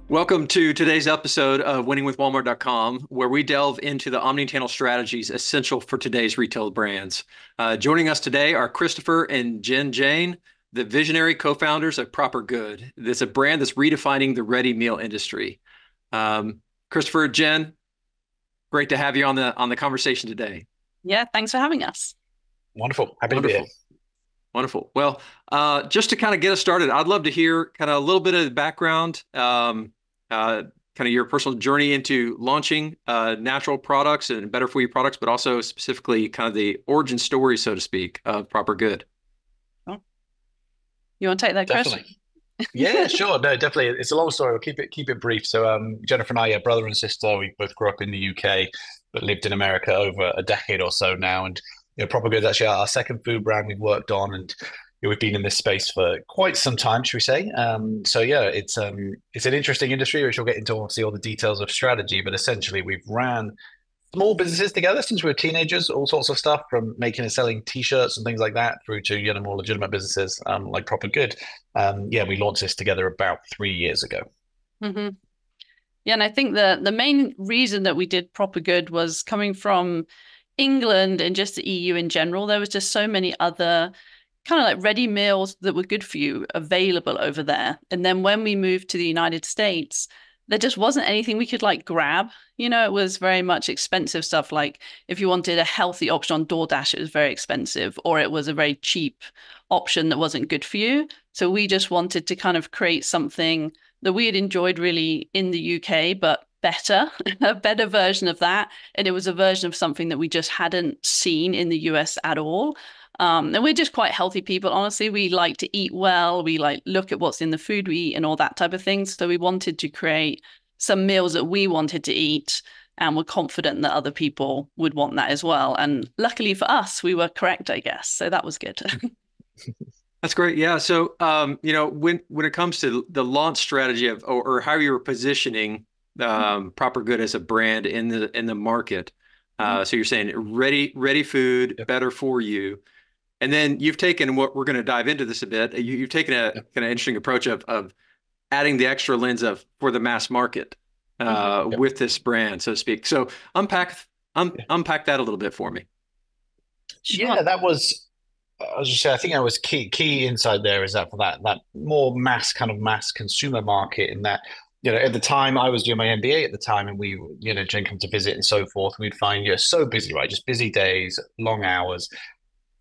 Welcome to today's episode of winningwithwalmart.com, where we delve into the omnichannel strategies essential for today's retail brands. Joining us today are Christopher and Jen Jane, the visionary co-founders of Proper Good. It's a brand that's redefining the ready meal industry. Christopher, Jen, great to have you on the conversation today. Yeah, thanks for having us. Wonderful. Happy to be here. Wonderful. Well, just to kind of get us started, I'd love to hear kind of a little bit of the background, kind of your personal journey into launching natural products and better for you products, but also specifically kind of the origin story, so to speak, of Proper Good. Oh. You want to take that, Chris? Definitely. Yeah, sure. No, definitely. It's a long story. We'll keep it brief. So, Jennifer and I are brother and sister. We both grew up in the UK, but lived in America over a decade or so now. And Proper Good is actually our second food brand we've worked on, and we've been in this space for quite some time, should we say? So yeah, it's an interesting industry, which we'll get into obviously all the details of strategy. But essentially, we've ran small businesses together since we were teenagers, all sorts of stuff from making and selling T-shirts and things like that through to more legitimate businesses like Proper Good. Yeah, we launched this together about 3 years ago. Mm-hmm. Yeah, and I think the main reason that we did Proper Good was coming from England and just the EU in general. There was just so many other kind of like ready meals that were good for you available over there. And then when we moved to the United States, there just wasn't anything we could like grab. It was very much expensive stuff. Like if you wanted a healthy option on DoorDash, it was very expensive, or it was a very cheap option that wasn't good for you. So we just wanted to kind of create something that we had enjoyed really in the UK, but better, a better version of that. And it was a version of something that we just hadn't seen in the US at all. And we're just quite healthy people, honestly. We like to eat well. We like look at what's in the food we eat and all that type of thing. So we wanted to create some meals that we wanted to eat, and we're confident that other people would want that as well. And luckily for us, we were correct, I guess. So that was good. That's great. Yeah. So, when it comes to the launch strategy of or how you were positioning Proper Good as a brand in the market. So you're saying ready food, Yep. better for you. And then you've taken what we're going to dive into this a bit. You've taken a kind of interesting approach of adding the extra lens of for the mass market Yep. with this brand, so to speak. So unpack that a little bit for me. Sure. Yeah, that was. I was just saying, I think that was key inside there is that for that more mass consumer market, in that at the time I was doing my MBA at the time, and we Jen come to visit and so forth, and we'd find you're so busy, right? Just busy days, long hours.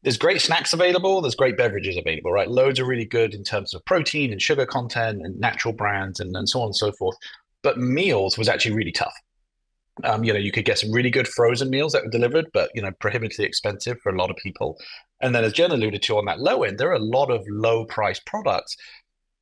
There's great snacks available. There's great beverages available, right? Loads are really good in terms of protein and sugar content and natural brands and so on and so forth. But meals was actually really tough. You could get some really good frozen meals that were delivered, but prohibitively expensive for a lot of people. And then, as Jen alluded to, on that low end, there are a lot of low price products,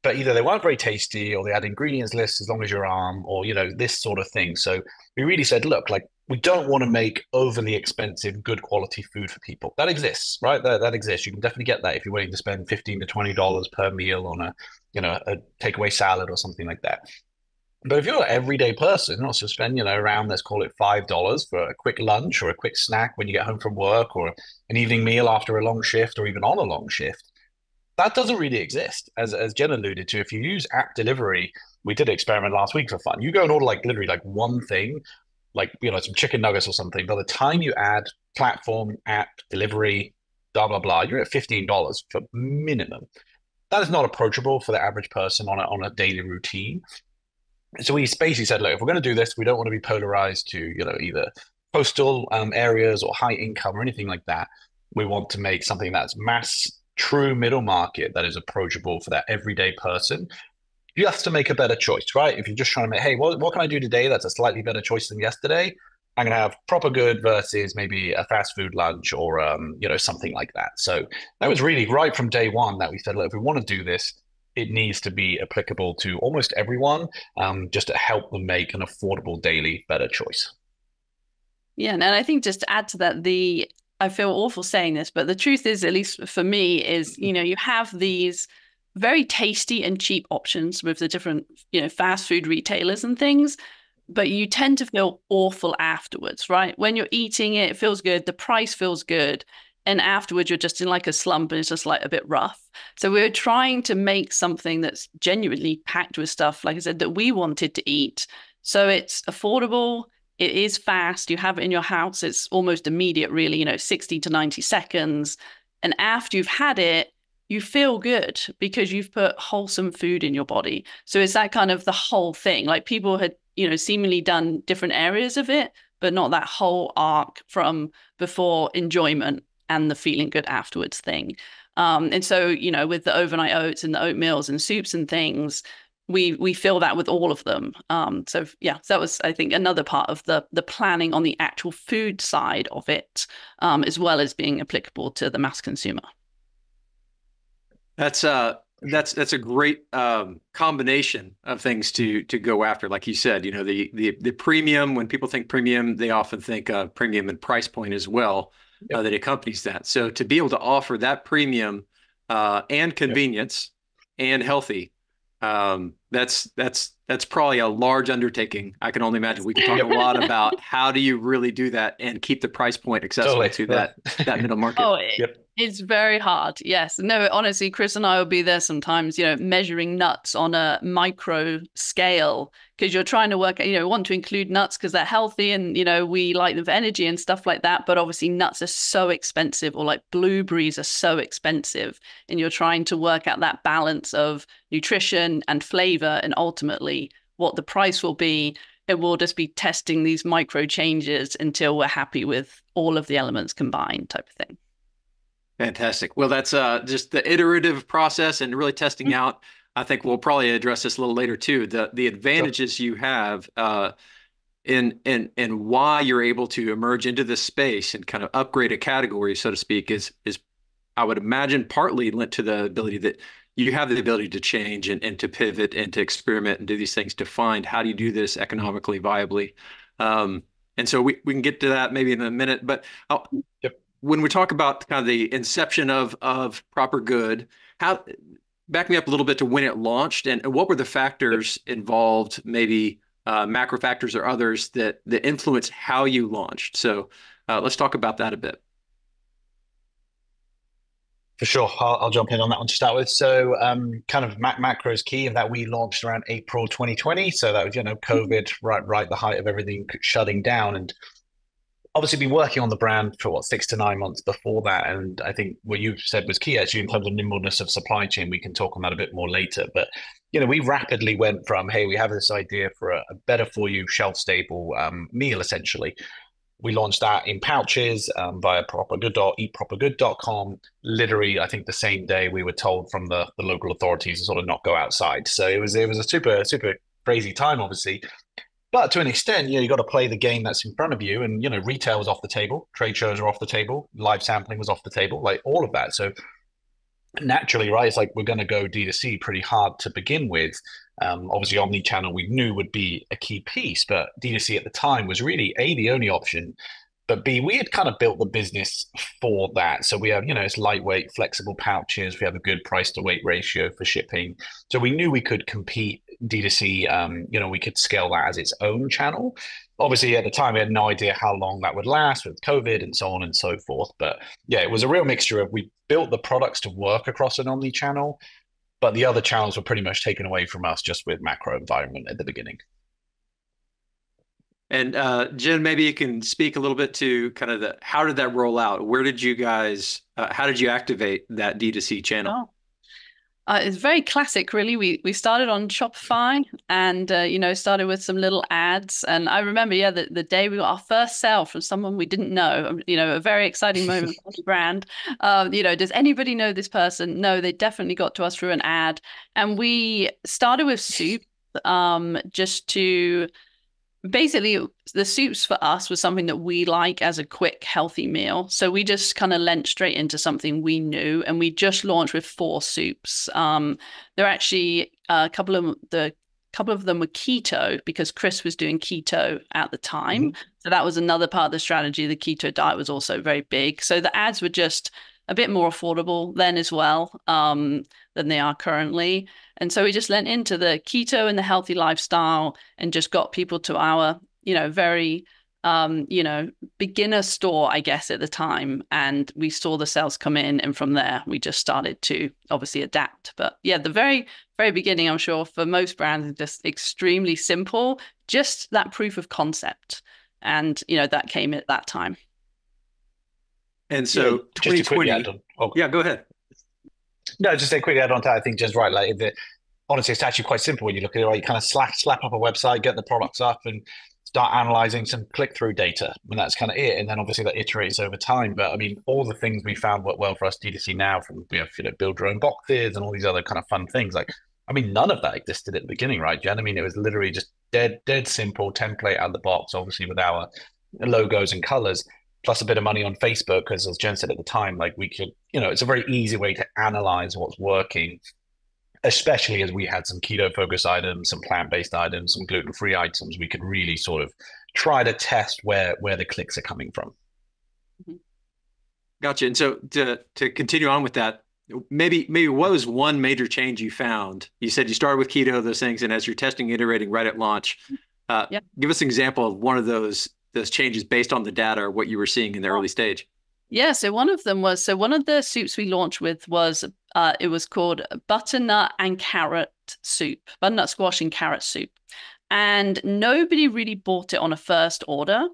but either they weren't very tasty, or they had ingredients lists as long as your arm, or this sort of thing. So we really said, look, like we don't want to make overly expensive, good quality food for people. That exists, right? That exists. You can definitely get that if you're willing to spend $15 to $20 per meal on a takeaway salad or something like that. But if you're an everyday person, not to spend, around, let's call it $5 for a quick lunch or a quick snack when you get home from work, or an evening meal after a long shift, or even on a long shift, that doesn't really exist. As Jen alluded to, if you use app delivery, we did an experiment last week for fun. You go and order like literally like one thing, like some chicken nuggets or something. By the time you add platform, app, delivery, blah blah blah, you're at $15 for minimum. That is not approachable for the average person on a daily routine. So we basically said, look, if we're going to do this, we don't want to be polarized to either coastal areas or high income or anything like that. We want to make something that's mass, true middle market, that is approachable for that everyday person. You have to make a better choice, right? If you're just trying to make, hey, what can I do today that's a slightly better choice than yesterday? I'm going to have Proper Good versus maybe a fast food lunch, or something like that. So that was really right from day one that we said, look, if we want to do this, it needs to be applicable to almost everyone, just to help them make an affordable daily better choice. Yeah, and I think just to add to that, I feel awful saying this, but the truth is, at least for me, is you have these very tasty and cheap options with the different fast food retailers and things, but you tend to feel awful afterwards, right? When you're eating it, it feels good, the price feels good, and afterwards you're just in like a slump and it's just like a bit rough. So we were trying to make something that's genuinely packed with stuff, like I said, that we wanted to eat. So it's affordable, it is fast, you have it in your house, it's almost immediate, really, 60 to 90 seconds. And after you've had it, you feel good because you've put wholesome food in your body. So it's that kind of the whole thing. Like people had, seemingly done different areas of it, but not that whole arc from before enjoyment and the feeling good afterwards thing. And so, with the overnight oats and the oatmeals and soups and things, we feel that with all of them. So yeah, that was, I think, another part of the planning on the actual food side of it, as well as being applicable to the mass consumer. That's a great combination of things to go after. Like you said, the premium. When people think premium, they often think premium and price point as well. That accompanies that. So to be able to offer that premium and convenience and healthy, that's probably a large undertaking. I can only imagine. We can talk a lot about how do you really do that and keep the price point accessible to that middle market. Oh, it's very hard. Yes. No, honestly, Chris and I will be there sometimes, measuring nuts on a micro scale because you're trying to work, want to include nuts because they're healthy and, we like them for energy and stuff like that. But obviously nuts are so expensive, or like blueberries are so expensive. And you're trying to work out that balance of nutrition and flavor and ultimately what the price will be. It will just be testing these micro changes until we're happy with all of the elements combined type of thing. Fantastic. Well, that's just the iterative process and really testing out. I think we'll probably address this a little later too. The advantages you have in why you're able to emerge into this space and kind of upgrade a category, so to speak, is I would imagine partly linked to the ability that you have the ability to change and to pivot and to experiment and do these things to find how do you do this economically viably. And so we can get to that maybe in a minute, but when we talk about kind of the inception of Proper Good, back me up a little bit to when it launched and what were the factors involved, maybe macro factors or others that influence how you launched. So let's talk about that a bit. For sure. I'll jump in on that one to start with. So kind of macro is key in that we launched around April 2020. So that was, COVID, right the height of everything shutting down. And obviously been working on the brand for 6 to 9 months before that. And I think what you said was key actually in terms of nimbleness of supply chain. We can talk on that a bit more later. But, we rapidly went from, hey, we have this idea for a better for you shelf stable meal, essentially. We launched that in pouches via eatpropergood.com. Literally, I think the same day we were told from the local authorities to sort of not go outside. So it was a super crazy time, obviously. But to an extent, you got to play the game that's in front of you. And, retail was off the table. Trade shows are off the table. Live sampling was off the table, like all of that. So naturally, right, it's like we're going to go D2C pretty hard to begin with. Obviously, omni-channel we knew would be a key piece, but D2C at the time was really, A, the only option, but B, we had kind of built the business for that. So we have, it's lightweight, flexible pouches. We have a good price to weight ratio for shipping. So we knew we could compete D2C, we could scale that as its own channel. Obviously, at the time, we had no idea how long that would last with COVID and so on and so forth. But yeah, it was a real mixture of we built the products to work across an omni-channel, but the other channels were pretty much taken away from us just with macro environment at the beginning. And Jen, maybe you can speak a little bit to kind of how did that roll out? Where did you guys, how did you activate that D2C channel? It's very classic, really. We started on Shopify and, started with some little ads. And I remember, the day we got our first sale from someone we didn't know, a very exciting moment for the brand. Does anybody know this person? No, they definitely got to us through an ad. And we started with soup just to... Basically, the soups for us was something that we like as a quick, healthy meal. So we just kind of leant straight into something we knew, and we just launched with 4 soups. There are actually a couple of them were keto because Chris was doing keto at the time. Mm-hmm. So that was another part of the strategy. The keto diet was also very big. So the ads were just a bit more affordable then as well than they are currently. And so we just lent into the keto and the healthy lifestyle and just got people to our, very beginner store, I guess, at the time. And we saw the sales come in. And from there, we just started to obviously adapt. But yeah, the very, very beginning, I'm sure for most brands, is just extremely simple, just that proof of concept. And, that came at that time. And so 2020, yeah, go ahead. No, just a quick add on to that. I think Jen's right. Like, honestly, it's actually quite simple when you look at it. Right? You kind of slap up a website, get the products up, and start analyzing some click-through data, and that's kind of it. And then obviously that iterates over time. But I mean, all the things we found work well for us D2C now, from build your own boxes and all these other kind of fun things. Like, I mean, none of that existed at the beginning, right, Jen? I mean, it was literally just dead simple template out of the box, obviously with our logos and colors, plus a bit of money on Facebook, because as Jen said at the time, like we could, it's a very easy way to analyze what's working, especially as we had some keto-focused items, some plant-based items, some gluten-free items. We could really sort of try to test where the clicks are coming from. Gotcha. And so to continue on with that, maybe what was one major change you found? You said you started with keto, those things, and as you're testing, iterating right at launch, give us an example of one of those changes based on the data or what you were seeing in the early stage. Yeah, so one of the soups we launched with was it was called butternut and carrot soup, butternut squash and carrot soup. And nobody really bought it on a first order,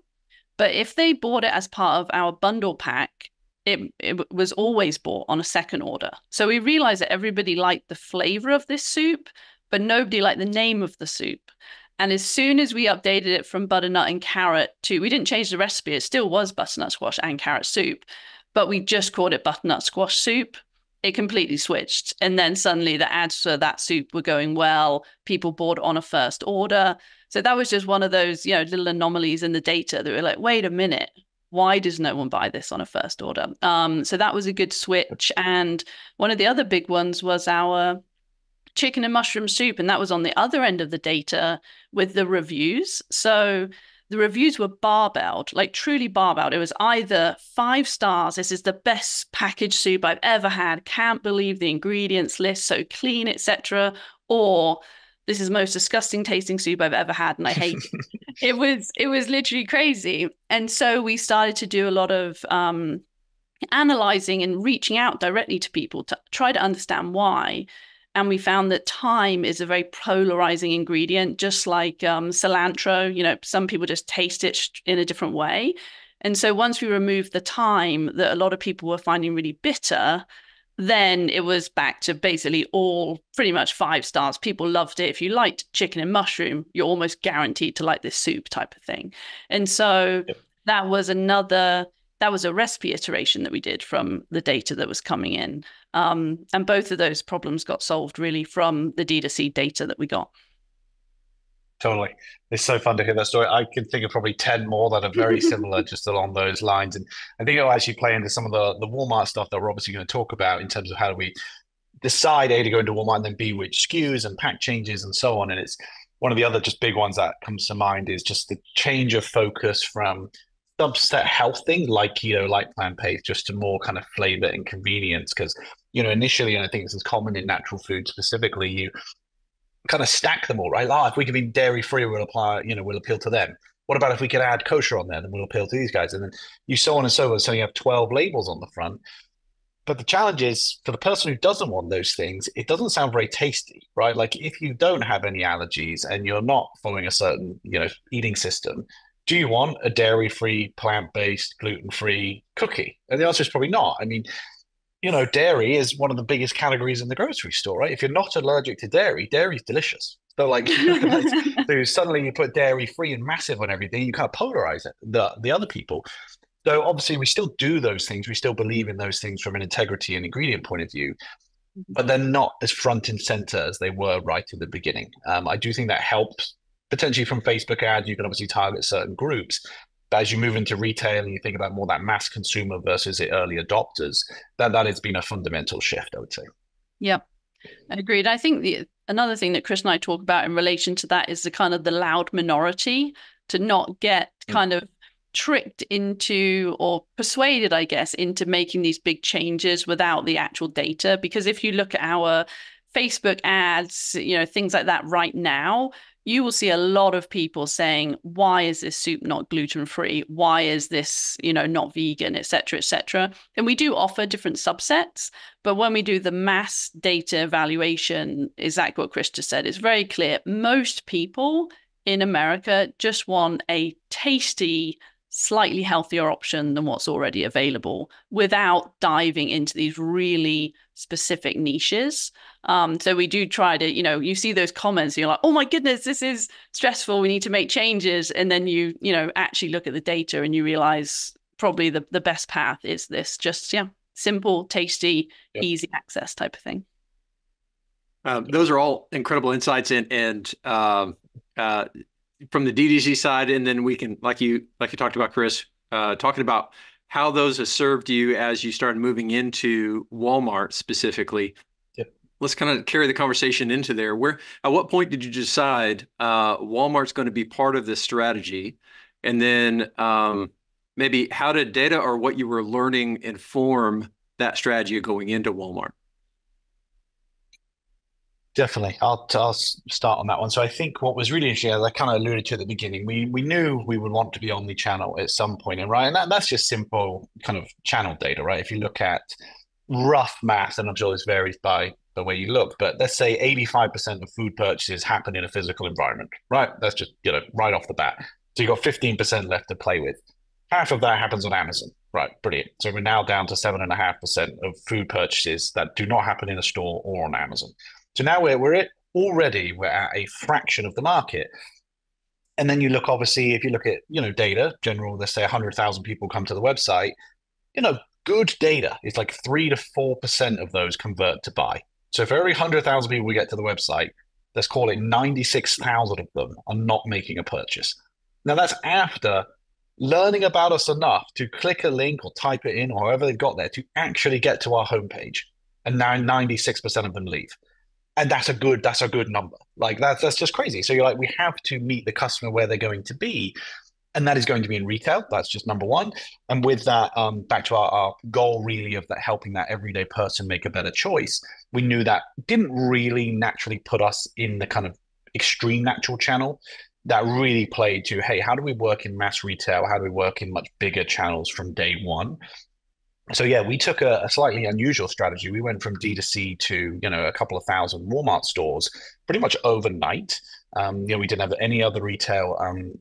but if they bought it as part of our bundle pack, it was always bought on a second order. So we realized that everybody liked the flavor of this soup, but nobody liked the name of the soup. And as soon as we updated it from butternut and carrot we didn't change the recipe. It still was butternut squash and carrot soup, but we just called it butternut squash soup. It completely switched. And then suddenly the ads for that soup were going well. People bought on a first order. So that was just one of those, little anomalies in the data that were like, wait a minute, why does no one buy this on a first order? So that was a good switch. And one of the other big ones was our chicken and mushroom soup, and that was on the other end of the data with the reviews. So the reviews were barbelled, like truly barbelled. It was either 5 stars, this is the best packaged soup I've ever had, can't believe the ingredients list, so clean, etc., or this is the most disgusting tasting soup I've ever had and I hate it. It was literally crazy. And so we started to do a lot of analyzing and reaching out directly to people to try to understand why. And we found that thyme is a very polarizing ingredient, just like cilantro. Some people just taste it in a different way. And so once we removed the thyme that a lot of people were finding really bitter, then it was back to basically all pretty much 5 stars. People loved it. If you liked chicken and mushroom, you're almost guaranteed to like this soup type of thing. And so that was a recipe iteration that we did from the data that was coming in. And both of those problems got solved really from the D2C data that we got. Totally. It's so fun to hear that story. I can think of probably 10 more that are very similar just along those lines. And I think it'll actually play into some of the Walmart stuff that we're obviously going to talk about in terms of how do we decide, A, to go into Walmart, and then B, which SKUs and pack changes and so on. And it's one of the other just big ones that comes to mind is just the change of focus from subset health things like keto, like plant-based, just to more kind of flavor and convenience. Because, initially, and I think this is common in natural food specifically, you kind of stack them all, right? If we can be dairy-free, we'll appeal to them. What about if we could add kosher on there? Then we'll appeal to these guys. And then you so on and so on. So you have 12 labels on the front. But the challenge is for the person who doesn't want those things, it doesn't sound very tasty, right? Like if you don't have any allergies and you're not following a certain, eating system, do you want a dairy-free, plant-based, gluten-free cookie? And the answer is probably not. I mean, dairy is one of the biggest categories in the grocery store, right? If you're not allergic to dairy, dairy's delicious. So so suddenly you put dairy-free and massive on everything, you kind of polarize it, the other people. So obviously we still do those things. We still believe in those things from an integrity and ingredient point of view, but they're not as front and center as they were right at the beginning. I do think that helps potentially from Facebook ads. You can obviously target certain groups. But as you move into retail and you think about more that mass consumer versus the early adopters, that has been a fundamental shift, I would say. Yeah, agreed. I think another thing that Chris and I talk about in relation to that is the kind of the loud minority, to not get kind of tricked into or persuaded, I guess, into making these big changes without the actual data. Because if you look at our Facebook ads, things like that right now, you will see a lot of people saying, why is this soup not gluten-free? Why is this, not vegan, et cetera, et cetera. And we do offer different subsets, but when we do the mass data evaluation, exactly what Chris just said, it's very clear. Most people in America just want a tasty, slightly healthier option than what's already available without diving into these really specific niches. So we do try to, you see those comments, you're like, oh my goodness, this is stressful. We need to make changes. And then you actually look at the data and you realize probably the best path is this, just, simple, tasty, easy access type of thing. Those are all incredible insights and from the DTC side, and then we can, like you talked about, Chris, talking about how those have served you as you started moving into Walmart specifically. Yep. Let's kind of carry the conversation into there. At what point did you decide Walmart's going to be part of this strategy? And then maybe how did data or what you were learning inform that strategy of going into Walmart? Definitely. I'll start on that one. So I think what was really interesting, as I kind of alluded to at the beginning, we knew we would want to be omni-channel at some point, and right, and that's just simple kind of channel data, right? If you look at rough math, and I'm sure this varies by the way you look, but let's say 85% of food purchases happen in a physical environment, right? That's just, right off the bat. So you've got 15% left to play with. Half of that happens on Amazon. Right, brilliant. So we're now down to 7.5% of food purchases that do not happen in a store or on Amazon. So now we're at a fraction of the market. And then you look, obviously, if you look at, data, general, let's say 100,000 people come to the website, good data is like 3 to 4% of those convert to buy. So for every 100,000 people we get to the website, let's call it 96,000 of them are not making a purchase. Now that's after learning about us enough to click a link or type it in or however they've got there to actually get to our homepage. And now 96% of them leave. And that's a good number. Like that's just crazy. So you're like, we have to meet the customer where they're going to be. And that is going to be in retail. That's just number one. And with that, back to our goal really of that helping that everyday person make a better choice, we knew that didn't really naturally put us in the kind of extreme natural channel. That really played to, hey, how do we work in mass retail? How do we work in much bigger channels from day one? So yeah, we took a slightly unusual strategy. We went from D2C to, a couple of thousand Walmart stores pretty much overnight. We didn't have any other retail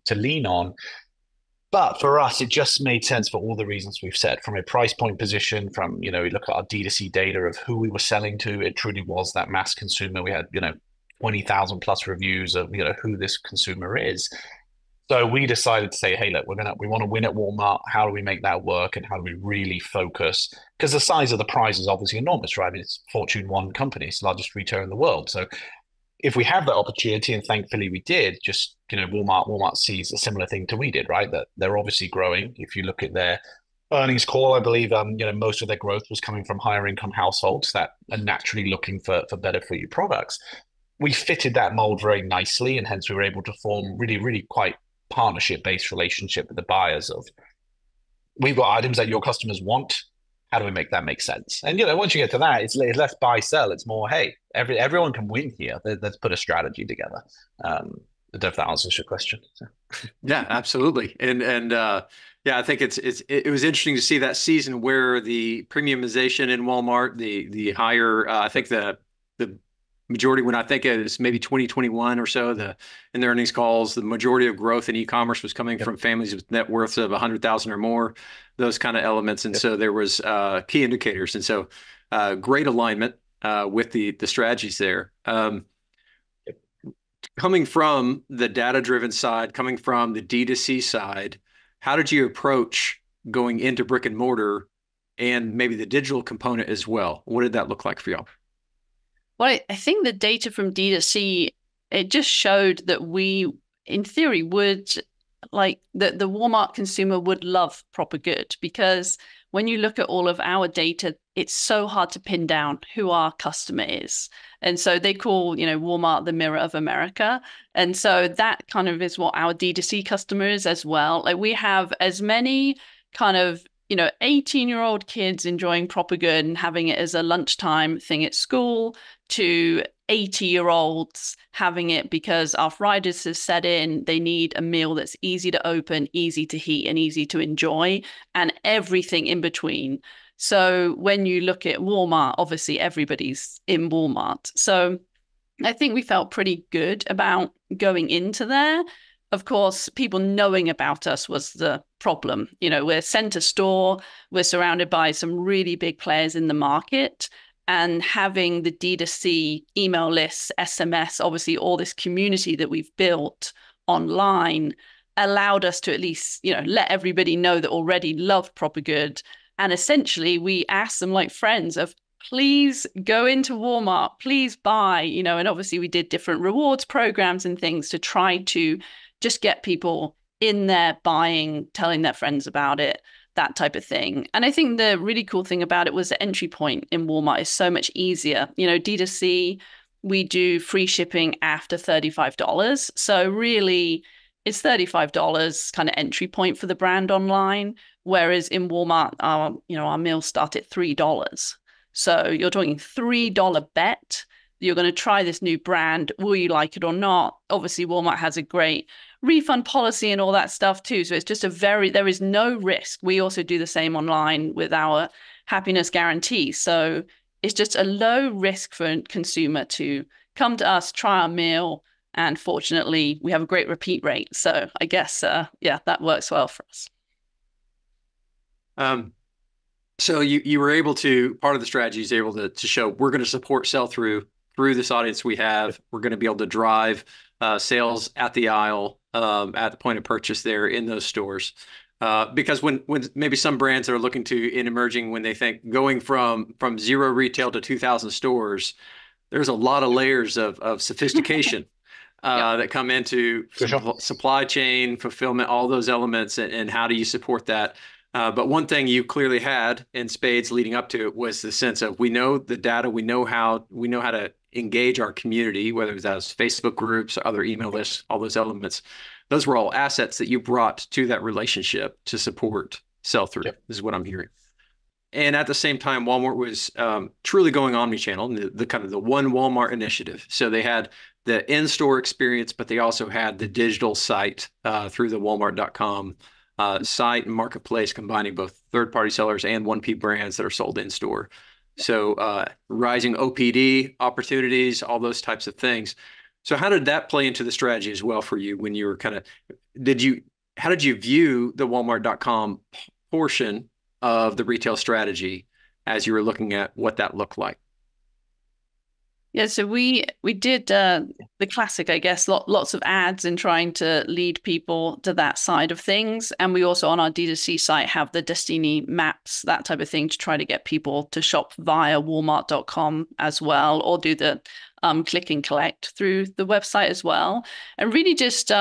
to lean on. But for us, it just made sense for all the reasons we've said. From a price point position, from, we look at our D2C data of who we were selling to, it truly was that mass consumer. We had, 20,000 plus reviews of, who this consumer is. So we decided to say, hey, look, we want to win at Walmart. How do we make that work? And how do we really focus? Because the size of the prize is obviously enormous, right? I mean, it's Fortune 1 company, it's the largest retailer in the world. So if we have that opportunity, and thankfully we did, just, Walmart sees a similar thing to we did, right? That they're obviously growing. If you look at their earnings call, I believe, most of their growth was coming from higher income households that are naturally looking for better for you products. We fitted that mold very nicely, and hence we were able to form really, really quite partnership-based relationship with the buyers of, we've got items that your customers want. How do we make that make sense? And, once you get to that, it's less buy, sell. It's more, hey, everyone can win here. Let's put a strategy together. I don't know if that answers your question. So. Yeah, absolutely. And I think it was interesting to see that season where the premiumization in Walmart, the higher, I think the majority, when I think it's maybe 2021 or so, in the earnings calls, the majority of growth in e-commerce was coming from families with net worths of 100,000 or more, those kind of elements. And so there was key indicators. And so great alignment with the strategies there. Coming from the data-driven side, coming from the D2C side, how did you approach going into brick and mortar and maybe the digital component as well? What did that look like for y'all? Well, I think the data from D2C, it just showed that we, in theory, would like the Walmart consumer would love Proper Good, because when you look at all of our data, it's so hard to pin down who our customer is. And so they call, Walmart the mirror of America. And so that kind of is what our D2C customer is as well. Like we have as many kind of 18-year-old kids enjoying Proper Good and having it as a lunchtime thing at school, to 80-year-olds having it because arthritis has set in. They need a meal that's easy to open, easy to heat, and easy to enjoy, and everything in between. So when you look at Walmart, obviously everybody's in Walmart. So I think we felt pretty good about going into there. Of course, people knowing about us was the problem. We're center store, we're surrounded by some really big players in the market, and having the D2C email lists, SMS, obviously all this community that we've built online allowed us to at least, let everybody know that already loved Proper Good. And essentially we asked them like friends of, please go into Walmart, please buy, and obviously we did different rewards programs and things to try to just get people in there buying, telling their friends about it, that type of thing. And I think the really cool thing about it was the entry point in Walmart is so much easier. D2C, we do free shipping after $35. So really it's $35 kind of entry point for the brand online. Whereas in Walmart, our meals start at $3. So you're talking $3 bet. You're going to try this new brand. Will you like it or not? Obviously, Walmart has a great refund policy and all that stuff too. So it's just there is no risk. We also do the same online with our happiness guarantee. So it's just a low risk for a consumer to come to us, try our meal. And fortunately, we have a great repeat rate. So I guess, that works well for us. So you were able to, part of the strategy is able to show we're going to support sell-through through this audience we have. We're going to be able to drive sales at the aisle, at the point of purchase there in those stores. Because when maybe some brands are looking to in emerging, when they think going from 0 retail to 2,000 stores, there's a lot of layers of sophistication that come into supply chain, fulfillment, all those elements, and how do you support that? But one thing you clearly had in spades leading up to it was the sense of we know the data, we know how to engage our community, whether it's as Facebook groups or other email lists, all those elements. Those were all assets that you brought to that relationship to support sell-through. Yep. Is what I'm hearing. And at the same time, Walmart was truly going omnichannel, the kind of the One Walmart initiative. So they had the in-store experience, but they also had the digital site through the Walmart.com site and marketplace, combining both third-party sellers and 1P brands that are sold in-store. So rising OPD opportunities, all those types of things. So how did that play into the strategy as well for you when you were how did you view the Walmart.com portion of the retail strategy as you were looking at what that looked like? Yeah, so we did the classic, I guess, lots of ads and trying to lead people to that side of things. And we also on our D2C site have the Destiny maps, that type of thing, to try to get people to shop via Walmart.com as well, or do the click and collect through the website as well. And really just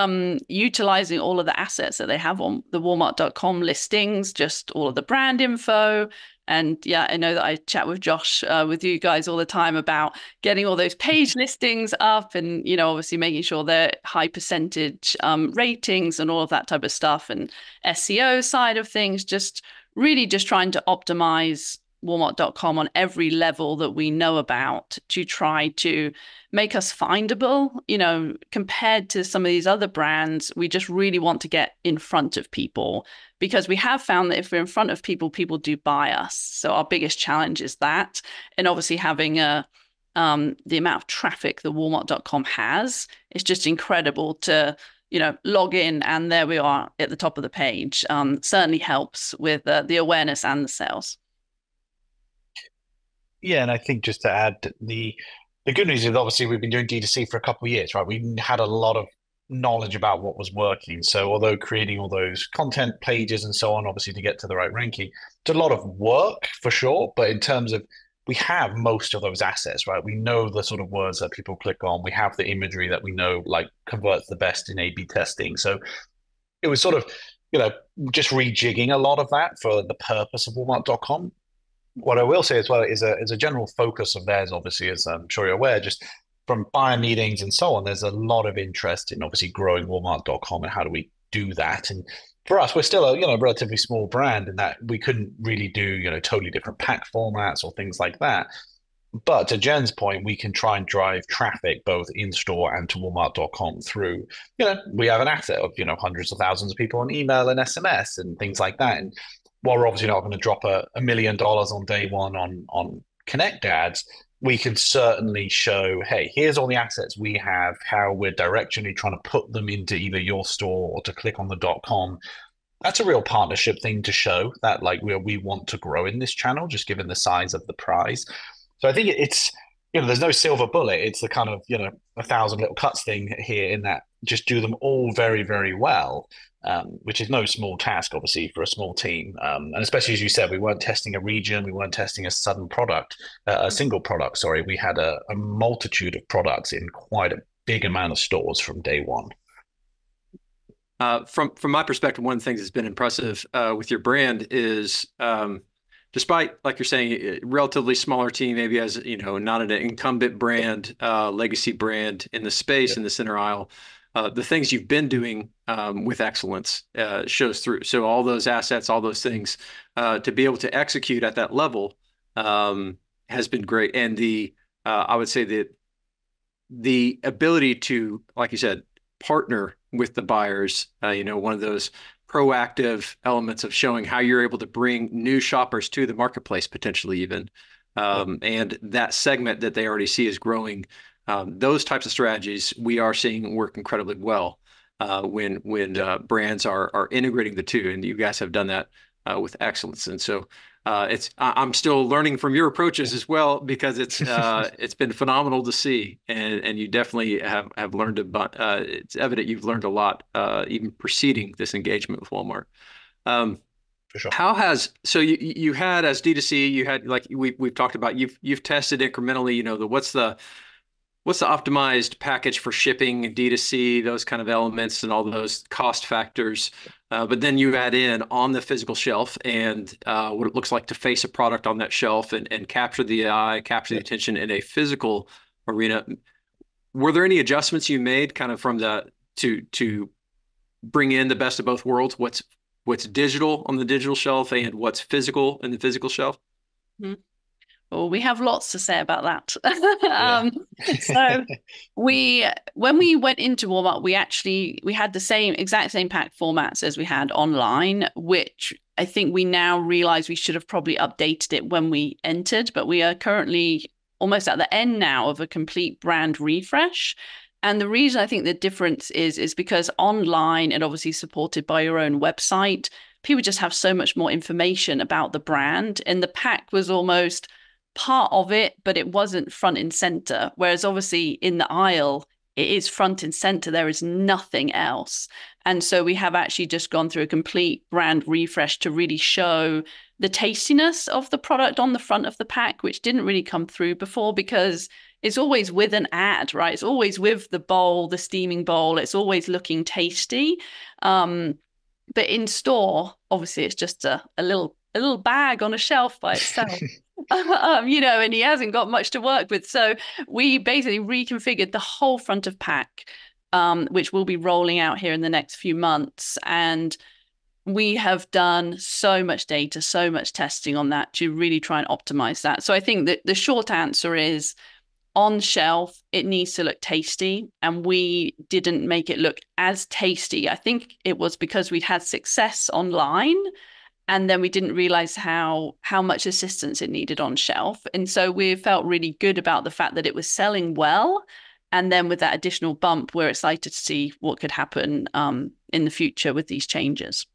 utilizing all of the assets that they have on the Walmart.com listings, just all of the brand info. And yeah, I know that I chat with Josh, with you guys all the time about getting all those page listings up and, obviously making sure they're high percentage ratings and all of that type of stuff, and SEO side of things, just really just trying to optimize Walmart.com on every level that we know about to try to make us findable. Compared to some of these other brands, we just really want to get in front of people, because we have found that if we're in front of people, people do buy us. So our biggest challenge is that. And obviously having the amount of traffic that Walmart.com has, it's just incredible to log in and there we are at the top of the page. Certainly helps with the awareness and the sales. Yeah, and I think just to add, the good news is obviously we've been doing D2C for a couple of years, right? We had a lot of knowledge about what was working. So although creating all those content pages and so on, obviously to get to the right ranking, it's a lot of work for sure. But in terms of, we have most of those assets, right? We know the sort of words that people click on. We have the imagery that we know converts the best in A/B testing. So it was sort of, just rejigging a lot of that for the purpose of Walmart.com. What I will say as well is a general focus of theirs, obviously, as I'm sure you're aware, just from buyer meetings and so on, there's a lot of interest in obviously growing Walmart.com and how do we do that. And for us, we're still a relatively small brand in that we couldn't really do totally different pack formats or things like that. But to Jen's point, we can try and drive traffic both in store and to Walmart.com through, we have an asset of, hundreds of thousands of people on email and SMS and things like that. And while we're obviously not going to drop $1 million on day one on Connect ads, we can certainly show, hey, here's all the assets we have, how we're directionally trying to put them into either your store or to click on the .com. That's a real partnership thing to show that like we want to grow in this channel, just given the size of the prize. So I think it's, there's no silver bullet. It's the kind of, 1,000 little cuts thing here in that just do them all very, very well, which is no small task, obviously, for a small team. And especially, as you said, we weren't testing a region. We weren't testing a single product, sorry. We had a multitude of products in quite a big amount of stores from day one. From my perspective, one of the things that's been impressive with your brand is despite, like you're saying, a relatively smaller team, maybe as not an incumbent brand, legacy brand in the space in the center aisle, the things you've been doing with excellence shows through. So all those assets, all those things, to be able to execute at that level has been great. And I would say that the ability to, like you said, partner with the buyers, one of those proactive elements of showing how you're able to bring new shoppers to the marketplace, potentially even, and that segment that they already see is growing. Those types of strategies we are seeing work incredibly well when brands are integrating the two, and you guys have done that with excellence. And so I'm still learning from your approaches as well, because it's been phenomenal to see, and you definitely have learned about. It's evident you've learned a lot even preceding this engagement with Walmart. For sure. So you had, as D2C, you had, like we've talked about, you've tested incrementally, what's the optimized package for shipping, D2C, those kind of elements and all those cost factors. But then you add in on the physical shelf and what it looks like to face a product on that shelf and capture the eye, capture the attention in a physical arena. Were there any adjustments you made kind of from to bring in the best of both worlds? What's digital on the digital shelf and what's physical in the physical shelf? Mm-hmm. Well, we have lots to say about that. So when we went into Walmart, we had the exact same pack formats as we had online, which I think we now realize we should have probably updated it when we entered, but we are currently almost at the end now of a complete brand refresh. And the reason I think the difference is because online and obviously supported by your own website, people just have so much more information about the brand, and the pack was almost part of it, but it wasn't front and center. Whereas obviously in the aisle, it is front and center. There is nothing else. And so we have actually just gone through a complete brand refresh to really show the tastiness of the product on the front of the pack, which didn't really come through before, because it's always with an ad, right? It's always with the bowl, the steaming bowl. It's always looking tasty. But in store, obviously it's just a little bag on a shelf by itself. And he hasn't got much to work with. So we basically reconfigured the whole front of pack, which we'll be rolling out here in the next few months. And we have done so much data, so much testing on that to really try and optimize that. So I think that the short answer is, on shelf, it needs to look tasty, and we didn't make it look as tasty. I think it was because we'd had success online, and then we didn't realize how much assistance it needed on shelf. And so we felt really good about the fact that it was selling well. And then with that additional bump, we're excited to see what could happen in the future with these changes.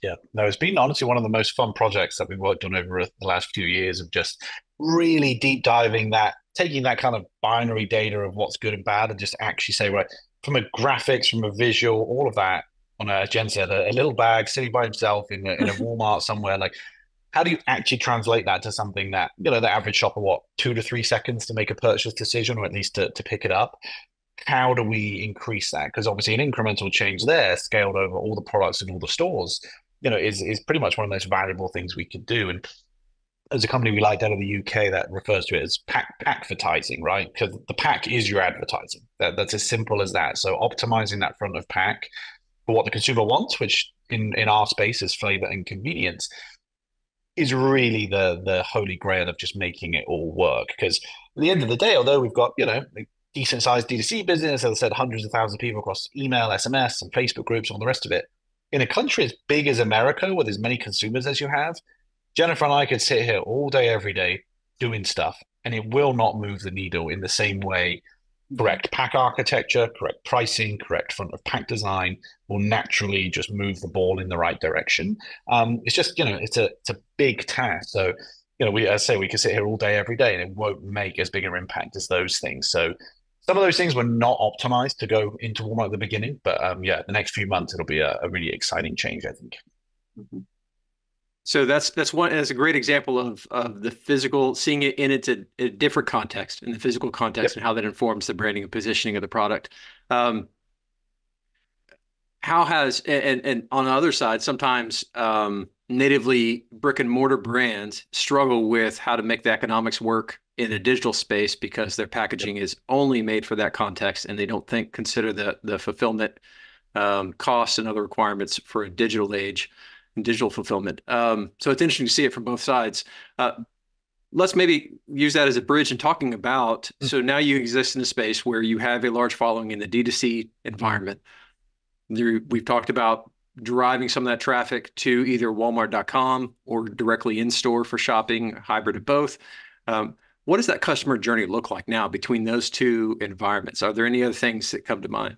Yeah, no, it's been honestly one of the most fun projects that we've worked on over the last few years, of just really deep diving taking that kind of binary data of what's good and bad, and just actually say, right, from a graphics, from a visual, all of that, on a, Jen said, a little bag sitting by himself in a Walmart somewhere, like, how do you actually translate that to something that, the average shopper, 2 to 3 seconds to make a purchase decision, or at least to pick it up? How do we increase that? Because obviously an incremental change there, scaled over all the products in all the stores, is pretty much one of the most valuable things we could do. And as a company we like out of the UK that refers to it as pack-advertising, right? Because the pack is your advertising. That's as simple as that. So optimizing that front of pack for what the consumer wants, which in our space is flavor and convenience, is really the holy grail of just making it all work. Because at the end of the day, although we've got, a decent sized D2C business, as I said, hundreds of thousands of people across email, SMS, and Facebook groups, and all the rest of it, in a country as big as America, with as many consumers as you have, Jennifer and I could sit here all day, every day, doing stuff, and it will not move the needle in the same way. Correct pack architecture, correct pricing, correct front of pack design will naturally just move the ball in the right direction. It's just, it's a big task. So, I say we could sit here all day, every day, and it won't make as big an impact as those things. So some of those things were not optimized to go into Walmart at the beginning, but the next few months, it'll be a really exciting change, I think. Mm-hmm. So that's a great example of the physical, seeing it in a different context, in the physical context, and how that informs the branding and positioning of the product. How has, and on the other side, sometimes natively brick and mortar brands struggle with how to make the economics work in a digital space because their packaging is only made for that context, and they don't consider the fulfillment costs and other requirements for a digital age. Digital fulfillment. So it's interesting to see it from both sides. Let's maybe use that as a bridge in talking about, so now you exist in a space where you have a large following in the D2C environment. We've talked about driving some of that traffic to either Walmart.com or directly in store for shopping, hybrid of both. What does that customer journey look like now between those two environments? Are there any other things that come to mind?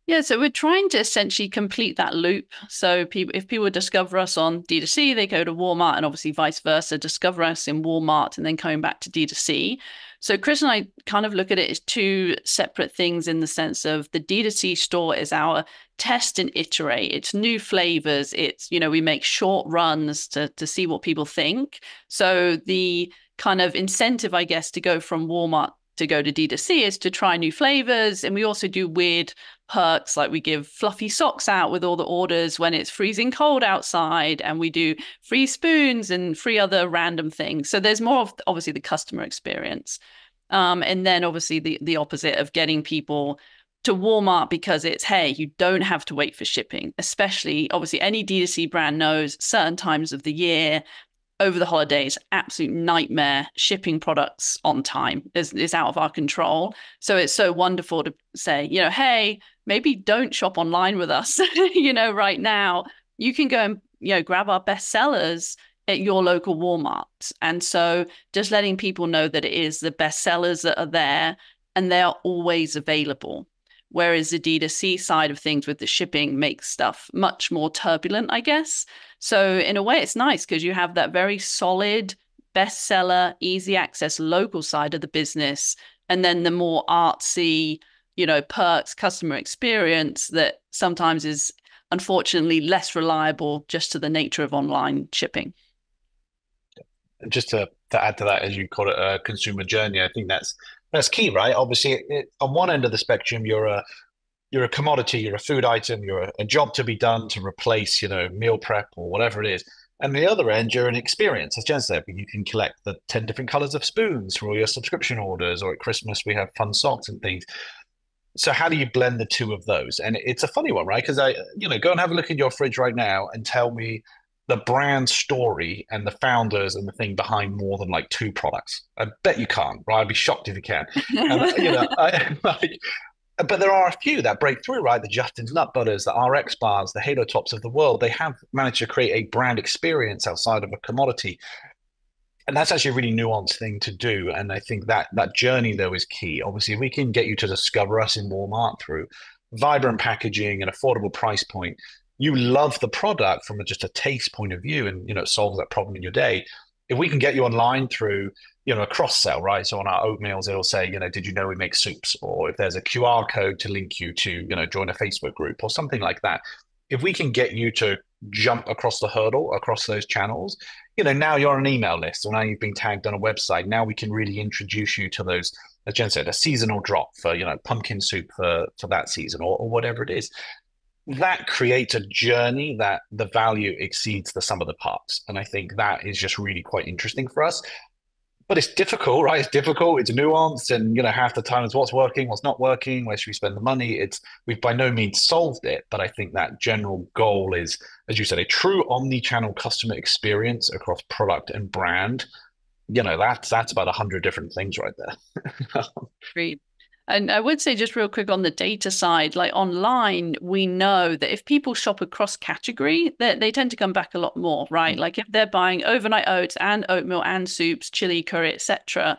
Yeah, so we're trying to essentially complete that loop. So if people discover us on D2C, they go to Walmart, and obviously vice versa, discover us in Walmart and then coming back to D2C. So Chris and I kind of look at it as two separate things in the sense of the D2C store is our test and iterate. It's new flavors. It's, we make short runs to see what people think. So the kind of incentive, I guess, to go from Walmart to go to D2C is to try new flavors. And we also do weird perks, like we give fluffy socks out with all the orders when it's freezing cold outside, and we do free spoons and free other random things. So there's more of obviously the customer experience. And then obviously the opposite of getting people to Walmart because it's, hey, you don't have to wait for shipping, especially obviously any D2C brand knows certain times of the year, over the holidays, absolute nightmare shipping products on time is out of our control. So it's so wonderful to say, hey, maybe don't shop online with us, right now. You can go and, grab our best sellers at your local Walmart. And so just letting people know that it is the best sellers that are there and they are always available. Whereas the D2C side of things with the shipping makes stuff much more turbulent, I guess. So in a way, it's nice because you have that very solid bestseller, easy access local side of the business. And then the more artsy, perks, customer experience that sometimes is unfortunately less reliable just to the nature of online shipping. Just to add to that, as you call it, a consumer journey, I think that's key, right? Obviously, on one end of the spectrum, you're a commodity, you're a food item, you're a job to be done to replace, meal prep or whatever it is. And the other end, you're an experience. As Jen said, you can collect the 10 different colors of spoons for all your subscription orders, or at Christmas we have fun socks and things. So how do you blend the two of those? And it's a funny one, right? Because go and have a look at your fridge right now and tell me the brand story and the founders and the thing behind more than like two products. I bet you can't, right? I'd be shocked if you can. And, but there are a few that break through, right? The Justin's Nut Butters, the RX bars, the Halo Tops of the world. They have managed to create a brand experience outside of a commodity. And that's actually a really nuanced thing to do. And I think that journey, though, is key. Obviously, if we can get you to discover us in Walmart through vibrant packaging and affordable price point, you love the product from just a taste point of view, and it solves that problem in your day. If we can get you online through a cross sell, right? So on our oatmeals, it'll say, did you know we make soups? Or if there's a QR code to link you to join a Facebook group or something like that. If we can get you to jump across the hurdle across those channels, now you're on an email list, or now you've been tagged on a website. Now we can really introduce you to those, as Jen said, a seasonal drop for pumpkin soup for that season, or whatever it is. That creates a journey that the value exceeds the sum of the parts. And I think that is just really quite interesting for us. But it's difficult, right? It's difficult. It's nuanced, and half the time it's what's working, what's not working, where should we spend the money? We've by no means solved it, but I think that general goal is, as you said, a true omni-channel customer experience across product and brand. That's about 100 different things right there. Agreed. And I would say just real quick on the data side, like online, we know that if people shop across category, they tend to come back a lot more, right? Like if they're buying overnight oats and oatmeal and soups, chili, curry, etc.,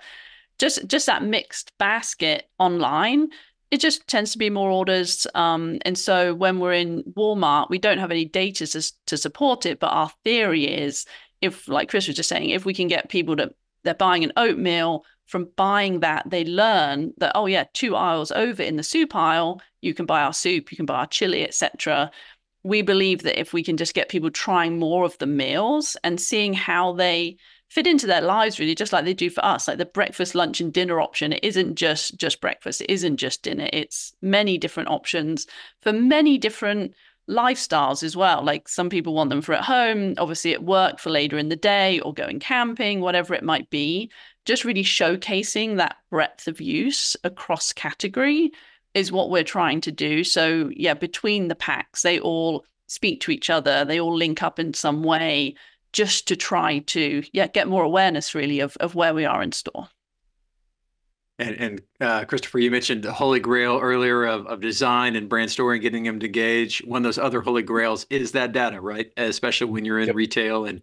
just that mixed basket online, it just tends to be more orders. And so when we're in Walmart, we don't have any data to support it, but our theory is, if, like Chris was just saying, if we can get people to, they're buying an oatmeal, from buying that, they learn that, oh yeah, 2 aisles over in the soup aisle, you can buy our soup, you can buy our chili, etc. We believe that if we can just get people trying more of the meals and seeing how they fit into their lives, really, just like they do for us, like the breakfast, lunch, and dinner option, it isn't just breakfast, it isn't just dinner, it's many different options for many different lifestyles as well. Like some people want them for at home, obviously at work for later in the day, or going camping, whatever it might be. Just really showcasing that breadth of use across category is what we're trying to do. So yeah, between the packs, they all speak to each other. They all link up in some way just to try to get more awareness really of where we are in store. And Christopher, you mentioned the holy grail earlier of design and brand story, getting them to engage. One of those other holy grails is that data, right? Especially when you're in retail, and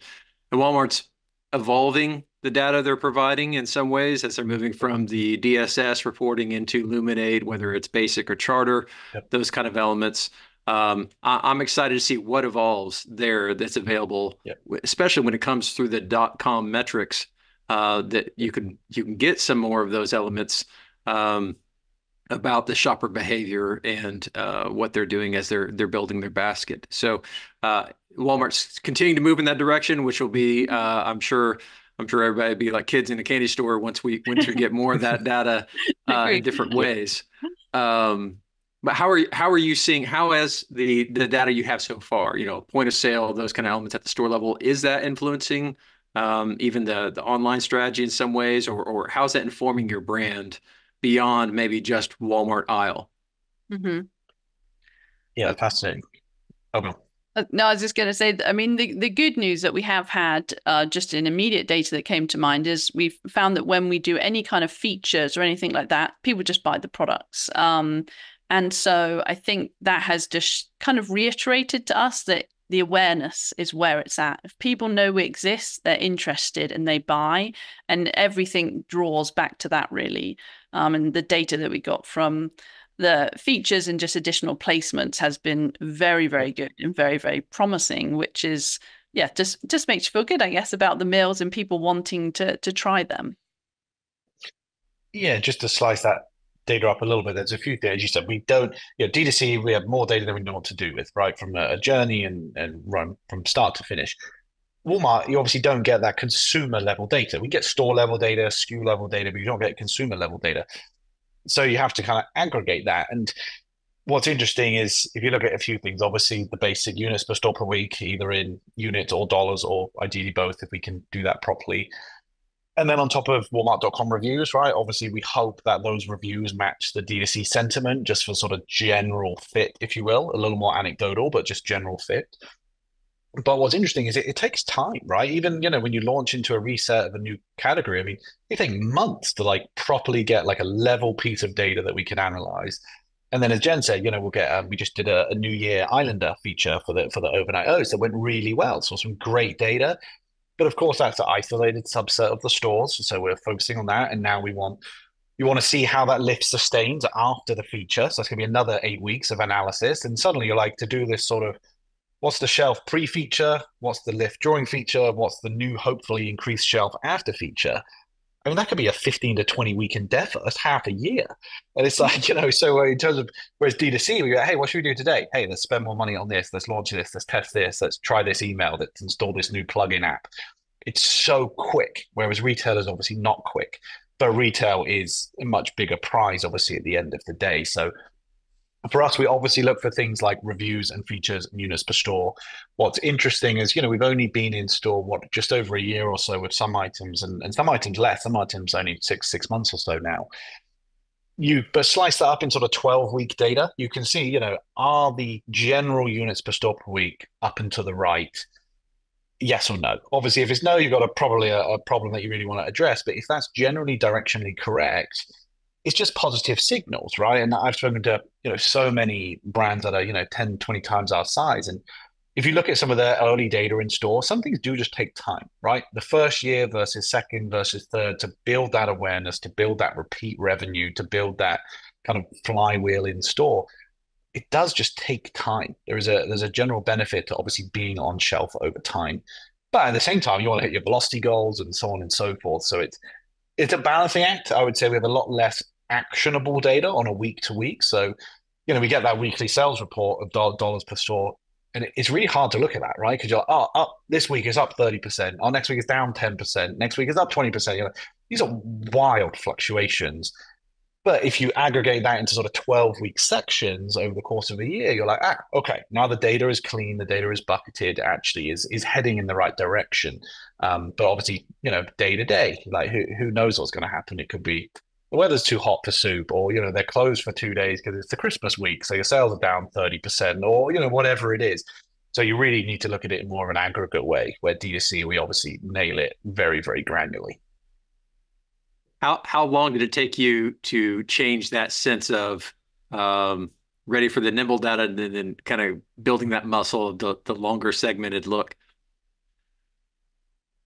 Walmart's evolving the data they're providing in some ways as they're moving from the DSS reporting into Luminate, whether it's basic or charter, those kind of elements. I'm excited to see what evolves there that's available, especially when it comes through the .com metrics, that you can get some more of those elements about the shopper behavior and what they're doing as they're building their basket. So Walmart's continuing to move in that direction, which will be, I'm sure everybody will be like kids in a candy store once we get more of that data in different ways. But how are you seeing, how has the data you have so far, point of sale, those kind of elements at the store level, is that influencing even the online strategy in some ways, or how's that informing your brand beyond maybe just Walmart aisle? Mm-hmm. Yeah, fascinating. Okay. No, I was just going to say, I mean, the good news that we have had, just in immediate data that came to mind, is we've found that when we do any kind of features or anything like that, people just buy the products. And so I think that has just kind of reiterated to us that the awareness is where it's at. If people know we exist, they're interested and they buy, and everything draws back to that really. And the data that we got from the features and just additional placements has been very, very good and very, very promising, which is, just makes you feel good, I guess, about the meals and people wanting to try them. Yeah, just to slice that data up a little bit, there's a few things you said. We don't, D2C, we have more data than we know what to do with, right? From a journey and run from start to finish. Walmart, you obviously don't get that consumer level data. We get store level data, SKU level data, but you don't get consumer level data. So you have to kind of aggregate that. And what's interesting is if you look at a few things, obviously the basic units per store per week, either in units or dollars, or ideally both if we can do that properly. And then on top of Walmart.com reviews, right? Obviously, we hope that those reviews match the D2C sentiment just for sort of general fit, if you will, a little more anecdotal, but just general fit. But what's interesting is it takes time, right? Even, when you launch into a reset of a new category, I mean, it takes months to properly get a level piece of data that we can analyze. And then as Jen said, we'll get, we just did a New Year Islander feature for the overnight oats that went really well. So some great data. But of course, that's an isolated subset of the stores. So we're focusing on that. And now you want to see how that lift sustains after the feature. So it's going to be another 8 weeks of analysis. And suddenly you're like, to do this sort of, what's the shelf pre-feature? What's the lift during feature? What's the new, hopefully increased shelf after feature? I mean, that could be a 15 to 20 week endeavor. That's half a year. And it's like, so in terms of, whereas D2C, we go, hey, what should we do today? Hey, let's spend more money on this. Let's launch this. Let's test this. Let's try this email. Let's install this new plugin app. It's so quick, whereas retail is obviously not quick. But retail is a much bigger prize, obviously, at the end of the day. So For us, we obviously look for things like reviews and features and units per store. What's interesting is, we've only been in store, just over a year or so with some items, and some items less, some items only six months or so now. But slice that up in sort of 12-week data, you can see, are the general units per store per week up and to the right? Yes or no? Obviously, if it's no, you've got probably a problem that you really want to address. But if that's generally directionally correct, it's just positive signals, right? And I've spoken to, so many brands that are, 10, 20 times our size. And if you look at some of their early data in store, some things do just take time, right? The first year versus second versus third, to build that awareness, to build that repeat revenue, to build that kind of flywheel in store, it does just take time. There's a general benefit to obviously being on shelf over time. But at the same time, you want to hit your velocity goals and so on and so forth. So it's a balancing act. I would say we have a lot less actionable data on a week to week. So, we get that weekly sales report of dollars per store, and it's really hard to look at that, right? Because you're like, up this week is up 30%. Oh, next week is down 10%. Next week is up 20%. These are wild fluctuations. But if you aggregate that into sort of 12-week sections over the course of a year, you're like, okay, now the data is clean, the data is bucketed, actually is heading in the right direction. But obviously, day to day, like who knows what's going to happen? It could be the weather's too hot for soup, or they're closed for 2 days because it's the Christmas week, so your sales are down 30%, or whatever it is. So you really need to look at it in more of an aggregate way, where D2C, we obviously nail it very, very granularly. How long did it take you to change that sense of ready for the nimble data, and then kind of building that muscle of the longer segmented look?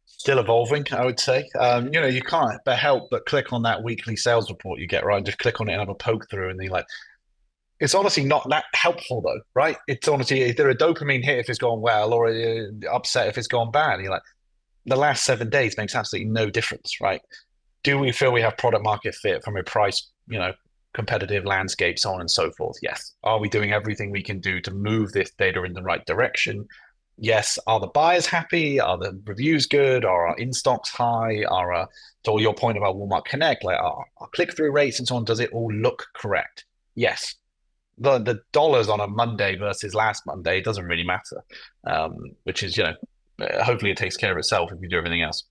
Still evolving, I would say. You can't help but click on that weekly sales report you get, right? Just click on it and have a poke through, and you're like, it's honestly not that helpful though, right? It's honestly either a dopamine hit if it's gone well, or upset if it's gone bad. And you're like, the last 7 days makes absolutely no difference, right? Do we feel we have product market fit from a price, competitive landscape, so on and so forth? Yes. Are we doing everything we can do to move this data in the right direction? Yes. Are the buyers happy? Are the reviews good? Are our in-stocks high? To your point about Walmart Connect, like our click-through rates and so on, does it all look correct? Yes. The dollars on a Monday versus last Monday doesn't really matter, which is, hopefully it takes care of itself if you do everything else.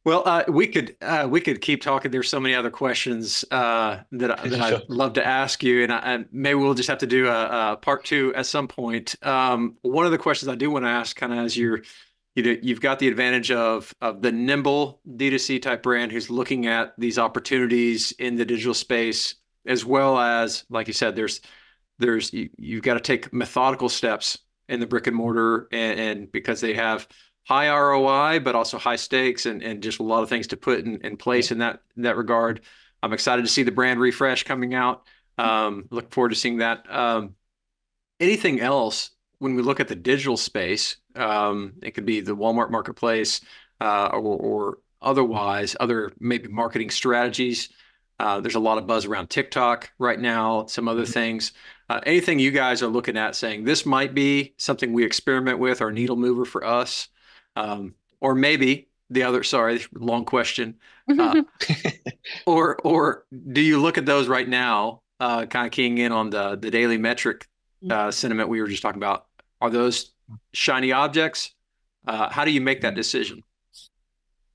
Well, we could keep talking. There's so many other questions that I'd love to ask you, and maybe we'll just have to do a part 2 at some point. One of the questions I do want to ask, kind of as you've got the advantage of the nimble D2C type brand who's looking at these opportunities in the digital space, as well as, like you said, you've got to take methodical steps in the brick and mortar, and because they have high ROI, but also high stakes, and just a lot of things to put in place in that regard. I'm excited to see the brand refresh coming out. Look forward to seeing that. Anything else when we look at the digital space? It could be the Walmart marketplace, or otherwise other maybe marketing strategies. There's a lot of buzz around TikTok right now, some other things. Anything you guys are looking at saying this might be something we experiment with, or needle mover for us? Or maybe the other, sorry, long question. Or do you look at those right now, kind of keying in on the daily metric sentiment we were just talking about? Are those shiny objects? How do you make that decision?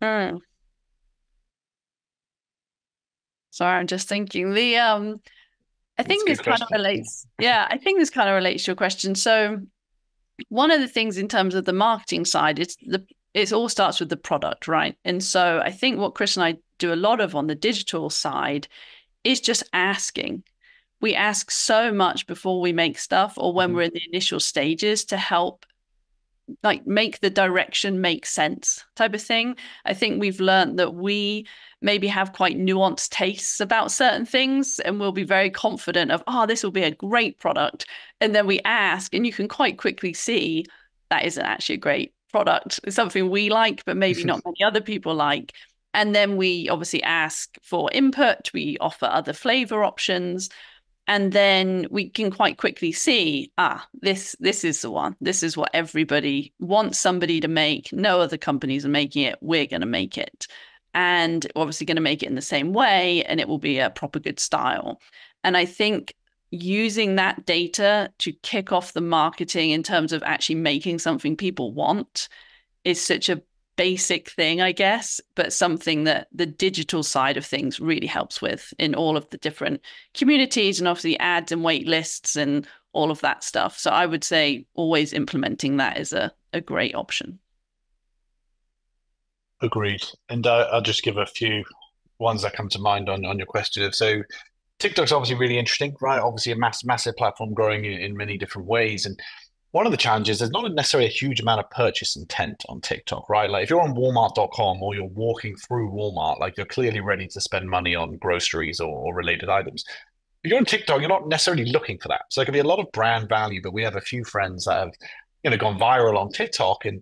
Sorry, I'm just thinking. I think this kind of relates. Yeah, I think this kind of relates to your question. So one of the things in terms of the marketing side, it all starts with the product, right? And so I think what Chris and I do a lot of on the digital side is just asking. We ask so much before we make stuff, or when we're in the initial stages, to help like make the direction make sense type of thing. I think we've learned that we maybe have quite nuanced tastes about certain things, and we'll be very confident of, this will be a great product. And then we ask, and you can quite quickly see that isn't actually a great product. It's something we like, but maybe not many other people like. And then we obviously ask for input. We offer other flavor options. And then we can quite quickly see, this is the one. This is what everybody wants somebody to make. No other companies are making it. We're going to make it. And obviously going to make it in the same way, and it will be a proper good style. And I think using that data to kick off the marketing in terms of actually making something people want is such a basic thing, I guess, but something that the digital side of things really helps with in all of the different communities and obviously ads and wait lists and all of that stuff. So I would say always implementing that is a great option. Agreed. And I'll just give a few ones that come to mind on your question. So TikTok's obviously really interesting, right? Obviously a massive platform growing in many different ways. And one of the challenges, there's not necessarily a huge amount of purchase intent on TikTok, right? Like if you're on Walmart.com or you're walking through Walmart, like you're clearly ready to spend money on groceries or related items. If you're on TikTok, you're not necessarily looking for that. So there could be a lot of brand value, but we have a few friends that have, gone viral on TikTok, and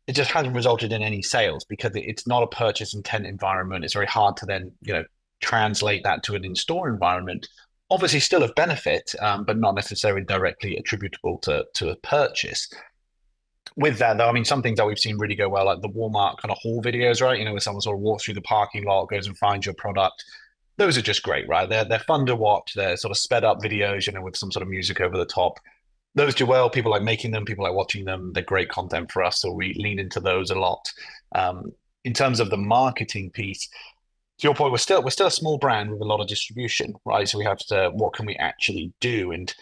it just hasn't resulted in any sales because it's not a purchase intent environment. It's very hard to then, translate that to an in-store environment. Obviously still of benefit, but not necessarily directly attributable to a purchase. With that, though, I mean, some things that we've seen really go well, like the Walmart kind of haul videos, right? Where someone sort of walks through the parking lot, goes and finds your product. Those are just great, right? They're fun to watch. They're sort of sped up videos, with some sort of music over the top. Those do well. People like making them. People like watching them. They're great content for us, so we lean into those a lot. In terms of the marketing piece, to your point, we're still a small brand with a lot of distribution, right? So we have to, what can we actually do? And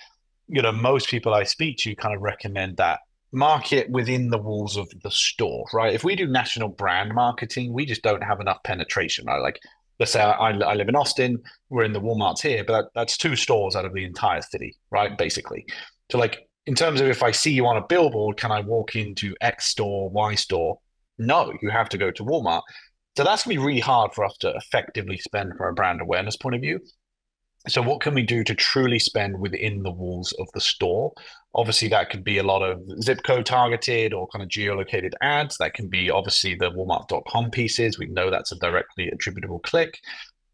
most people I speak to kind of recommend that market within the walls of the store, right? If we do national brand marketing, we just don't have enough penetration, right? Like, let's say I live in Austin, we're in the Walmarts here, but that's 2 stores out of the entire city, right? Basically. So like, in terms of if I see you on a billboard, can I walk into X store, Y store? No, you have to go to Walmart. So that's going to be really hard for us to effectively spend from a brand awareness point of view. So what can we do to truly spend within the walls of the store? Obviously, that could be a lot of zip code targeted or kind of geolocated ads. That can be obviously the Walmart.com pieces. We know that's a directly attributable click.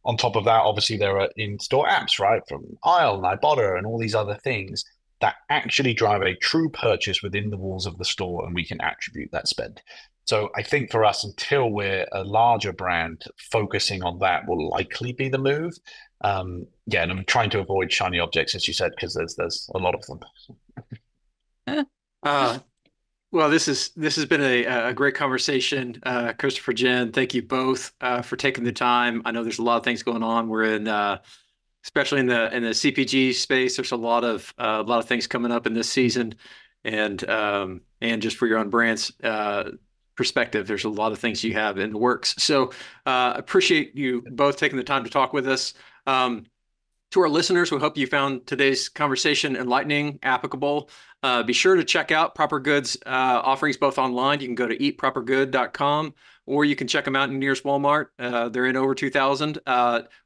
On top of that, obviously, there are in-store apps, right? From Aisle and Ibotta and all these other things that actually drive a true purchase within the walls of the store, and we can attribute that spend. So I think for us, until we're a larger brand, focusing on that will likely be the move. And I'm trying to avoid shiny objects, as you said, because there's a lot of them. Well, this has been a great conversation, Christopher, Jen. Thank you both for taking the time. I know there's a lot of things going on. We're in, especially in the CPG space. There's a lot of things coming up in this season, and just for your own brands perspective, there's a lot of things you have in the works. So appreciate you both taking the time to talk with us. To our listeners, we hope you found today's conversation enlightening, applicable. Be sure to check out Proper Goods offerings both online. You can go to eatpropergood.com, or you can check them out in nearest Walmart. They're in over 2,000.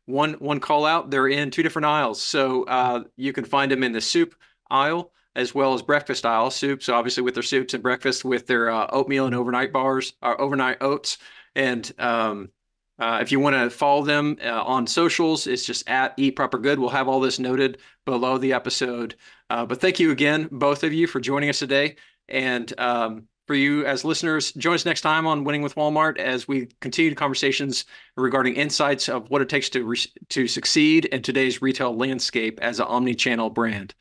One call out, they're in 2 different aisles. So you can find them in the soup aisle as well as breakfast aisle. Soups, obviously, with their soups, and breakfast with their oatmeal and overnight bars, or overnight oats. And if you want to follow them on socials, it's just at Eat Proper Good. We'll have all this noted below the episode. But thank you again, both of you, for joining us today. And for you as listeners, join us next time on Winning with Walmart as we continue conversations regarding insights of what it takes to succeed in today's retail landscape as an omni-channel brand.